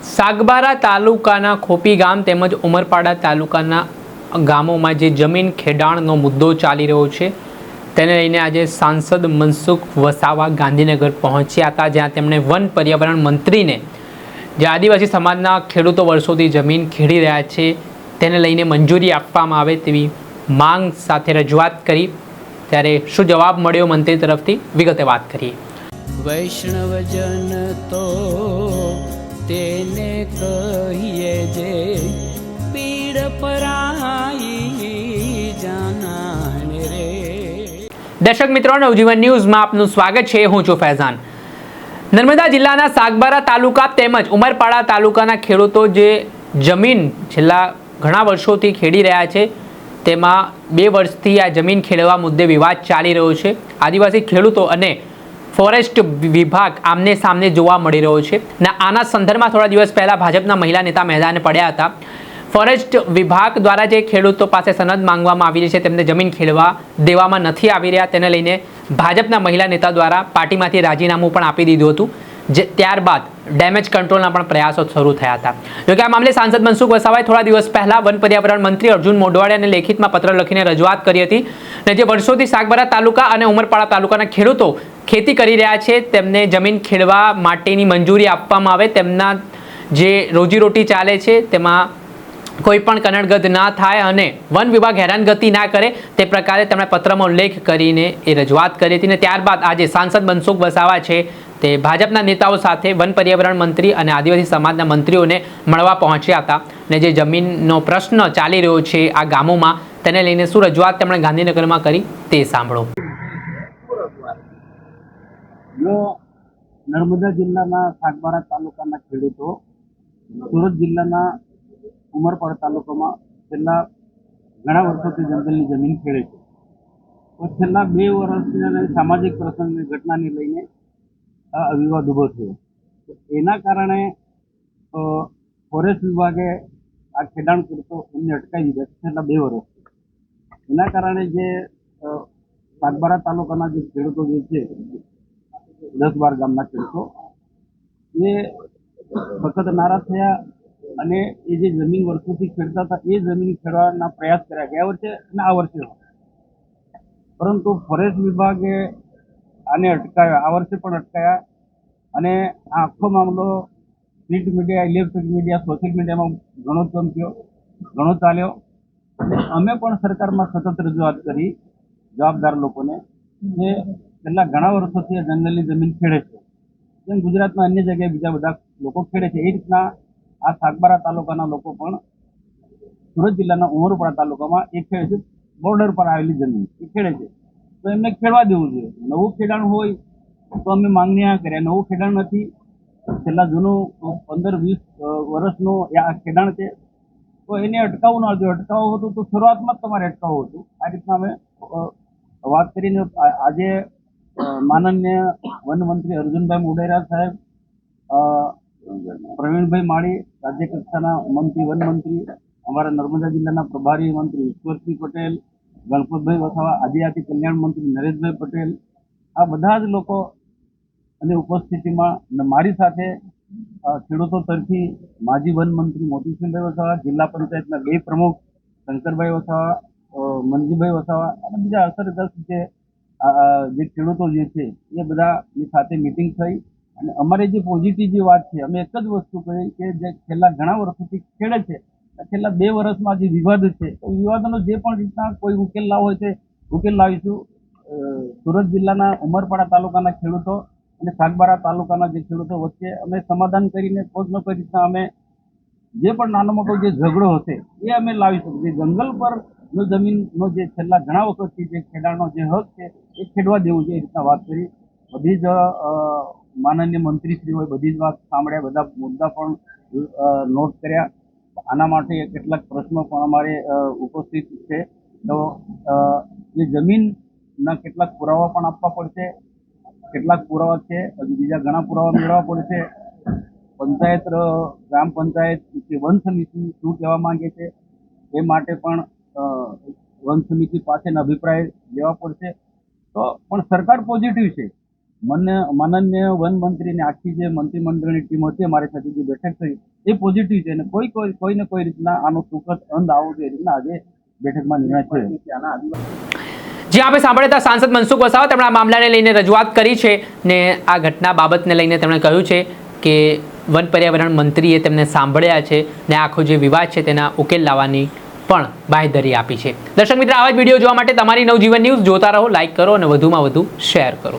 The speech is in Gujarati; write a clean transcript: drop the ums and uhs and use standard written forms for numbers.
સાગબારા તાલુકાના ખોપી ગામ તેમજ ઉમરપાડા તાલુકાના ગામોમાં જે જમીન ખેડાણનો મુદ્દો ચાલી રહ્યો છે તેને લઈને આજે સાંસદ મનસુખ વસાવા ગાંધીનગર પહોંચ્યા હતા, જ્યાં તેમણે વન પર્યાવરણ મંત્રીને જે આદિવાસી સમાજના ખેડૂતો વર્ષોથી જમીન ખેડી રહ્યા છે તેને લઈને મંજૂરી આપવામાં આવે તેવી માંગ સાથે રજૂઆત કરી। ત્યારે શું જવાબ મળ્યો મંત્રી તરફથી, વિગતે વાત કરીએ। વૈષ્ણવજન તો તેને કહીએ જે પીડ પરાઈ જાનાને રે। દર્શક મિત્રો, નવજીવન ન્યૂઝમાં આપનું સ્વાગત છે। હું છું ફૈઝાન। નર્મદા જિલ્લાના સાગબારા તાલુકા તેમજ ઉમરપાડા તાલુકાના ખેડૂતો જે જમીન છેલ્લા ઘણા વર્ષોથી ખેડી રહ્યા છે તેમાં 2 વર્ષથી આ જમીન ખેડવા મુદ્દે વિવાદ ચાલી રહ્યો છે। આદિવાસી ખેડૂતો અને ફોરેસ્ટ વિભાગ આમને સામને જોવા મળી રહ્યો છે ને આના સંદર્ભમાં થોડા દિવસ પહેલા ભાજપના મહિલા નેતા મેદાને પડ્યા હતા। ફોરેસ્ટ વિભાગ દ્વારા જે ખેડૂતો પાસે સનદ માંગવામાં આવી રહી છે તેમને જમીન ખેડવા દેવામાં નથી આવી રહ્યા, તેને લઈને ભાજપના મહિલા નેતા દ્વારા પાર્ટીમાંથી રાજીનામું પણ આપી દીધું હતું, જે ત્યારબાદ ડેમેજ કંટ્રોલના પણ પ્રયાસો શરૂ થયા હતા। જોકે આ મામલે સાંસદ મનસુખ વસાવાએ થોડા દિવસ પહેલા વન પર્યાવરણ મંત્રી અર્જુન મોઢવાડિયાને લેખિતમાં પત્ર લખીને રજૂઆત કરી હતી અને જે વર્ષોથી સાગબારા તાલુકા અને ઉમરપાડા તાલુકાના ખેડૂતો ખેતી કરી રહ્યા છે તેમને જમીન ખેડવા માટેની મંજૂરી આપવામાં આવે, તેમના જે રોજીરોટી ચાલે છે તેમાં કોઈ પણ કનડગત ના થાય અને વન વિભાગ હેરાનગતિ ના કરે તે પ્રકારે તેમણે પત્રમાં ઉલ્લેખ કરીને એ રજૂઆત કરી હતી। અને ત્યારબાદ આજે સાંસદ મનસુખ વસાવા છે તે ભાજપના નેતાઓ સાથે વન પર્યાવરણ મંત્રી અને આદિવાસી સમાજના મંત્રીઓને મળવા પહોંચ્યા હતા અને જે જમીનનો પ્રશ્ન ચાલી રહ્યો છે આ ગામોમાં તેને લઈને શું રજૂઆત તેમણે ગાંધીનગરમાં કરી તે સાંભળો। નર્મદા જિલ્લાના સાગબારા તાલુકાના ખેડૂતો સુરત જિલ્લાના ઉમરપાડા તાલુકામાં છેલ્લા ઘણા વર્ષોથી જંગલની જમીન ખેડે છે, તો છેલ્લા 2 વર્ષની સામાજિક પ્રસંગની ઘટનાને લઈને આ વિવાદ ઊભો થયો। એના કારણે ફોરેસ્ટ વિભાગે આ ખેડાણ કરતો એમને અટકાવી દીધા છેલ્લા 2 વર્ષથી। એના કારણે જે સાગબારા તાલુકાના જે ખેડૂતો જે છે 10-12 ગામના ખેડૂતો એ સખત નારાજ થયા અને એ જે જમીન વર્ષોથી ખેડતા હતા એ જમીન ખેડવાના પ્રયાસ કર્યા ગયા વર્ષે અને આ વર્ષે, પરંતુ ફોરેસ્ટ વિભાગે આને અટકાવ્યા, આ વર્ષે પણ અટકાયા અને આ આખો મામલો print media, electronic media, social મીડિયામાં ઘણો ચમક્યો, ઘણો ચાલ્યો અને અમે પણ સરકારમાં સતત રજૂઆત કરી જવાબદાર લોકોને કે છેલ્લા ઘણા વર્ષોથી જંગલની જમીન ખેડે છે, જેમ ગુજરાતમાં અન્ય જગ્યાએ બીજા બધા લોકો ખેડે છે એ રીતના આ સાગબારા તાલુકાના લોકો પણ સુરત જિલ્લાના ઉમરપાડા તાલુકામાં એ ખેડે છે, બોર્ડર પર આવેલી જમીન એ ખેડે છે, તો એમને ખેડવા દેવું જોઈએ। નવું ખેડાણ હોય તો અમે માંગણી આ કર્યા, નવું ખેડાણ નથી, છેલ્લા જૂનું 15-20 વર્ષનું આ ખેડાણ છે, તો એને અટકાવવું ના જોઈએ। અટકાવવું હતું તો શરૂઆતમાં જ તમારે અટકાવવું હતું। આ રીતના અમે વાત કરીને આજે માનનીય વનમંત્રી અર્જુનભાઈ મોઢેરા સાહેબ, પ્રવીણભાઈ માળી રાજ્ય કક્ષાના મંત્રી, વનમંત્રી, અમારા નર્મદા જિલ્લાના પ્રભારી મંત્રી ઈશ્વરસિંહ પટેલ, ગણપતભાઈ વસાવા, આદિજાતિ કલ્યાણ મંત્રી નરેશભાઈ પટેલ, આ બધા જ લોકો અને ઉપસ્થિતિમાં મારી સાથે ખેડૂતો તરફી માજી વનમંત્રી મોતીસિંહભાઈ વસાવા, જિલ્લા પંચાયતના 2 પ્રમુખ શંકરભાઈ વસાવા, મનજીભાઈ વસાવા અને બીજા અસરગ્રસ્ત જે ખેડૂતો જે છે એ બધાની સાથે મિટિંગ થઈ અને અમારી જે પોઝિટિવ જે વાત છે અમે એક જ વસ્તુ કહી કે જે છેલ્લા ઘણા વર્ષોથી ખેડે છે, છેલ્લા 2 વર્ષમાં જે વિવાદ છે તો વિવાદનો જે પણ રીતના કોઈ ઉકેલ લાવવો હોય તે ઉકેલ લાવીશું। સુરત જિલ્લાના ઉમરપાડા તાલુકાના ખેડૂતો અને સાગબારા તાલુકાના જે ખેડૂતો વચ્ચે અમે સમાધાન કરીને કોઈ ન કોઈ રીતના અમે જે પણ નાનો મોટો જે ઝઘડો હશે એ અમે લાવીશું। જે જંગલ પર જમીનનો જે છેલ્લા ઘણા વખતથી જે ખેડાણનો જે હક છે એ ખેડવા દેવું છે એ રીતના વાત કરી। બધી જ માનનીય મંત્રીશ્રી હોય બધી જ વાત સાંભળ્યા, બધા મુદ્દા પણ નોટ કર્યા। આના માટે કેટલાક પ્રશ્નો પણ અમારે ઉપસ્થિત છે, તો જે જમીનના કેટલાક પુરાવા પણ આપવા પડશે, કેટલાક પુરાવા છે હજુ બીજા ઘણા પુરાવા મેળવવા પડશે। પંચાયત, ગ્રામ પંચાયત કે વન સમિતિ શું કહેવા માંગે છે એ માટે પણ વન સમિતિ પાસેના અભિપ્રાય લેવા પડશે। તો પણ સરકાર પોઝિટિવ છે માનનીય વન મંત્રીની આખી જે મંત્રીમંડળની ટીમ હતી અમારી સાથે જે બેઠક થઈ એ પોઝિટિવ છે અને કોઈને કોઈ રીતના આનો સુખદ અંત આવો તો એ રીતના આજે બેઠકમાં નિર્ણય થયો. જે આપણે સાંભળ્યા હતા સાંસદ મનસુખ વસાવા તેમણે આ મામલાને લઈને રજૂઆત કરી છે ને આ ઘટના બાબતને લઈને તેમણે કહ્યું છે કે વન પર્યાવરણ મંત્રીએ તેમને સાંભળ્યા છે ને આખો જે વિવાદ છે તેના ઉકેલ લાવવાની પણ બાંહેધરી આપી છે. દર્શક મિત્રો, આવા જ વિડીયો જોવા માટે તમારી નવજીવન ન્યૂઝ જોતા રહો, લાઈક કરો અને વધુમાં વધુ શેર કરો.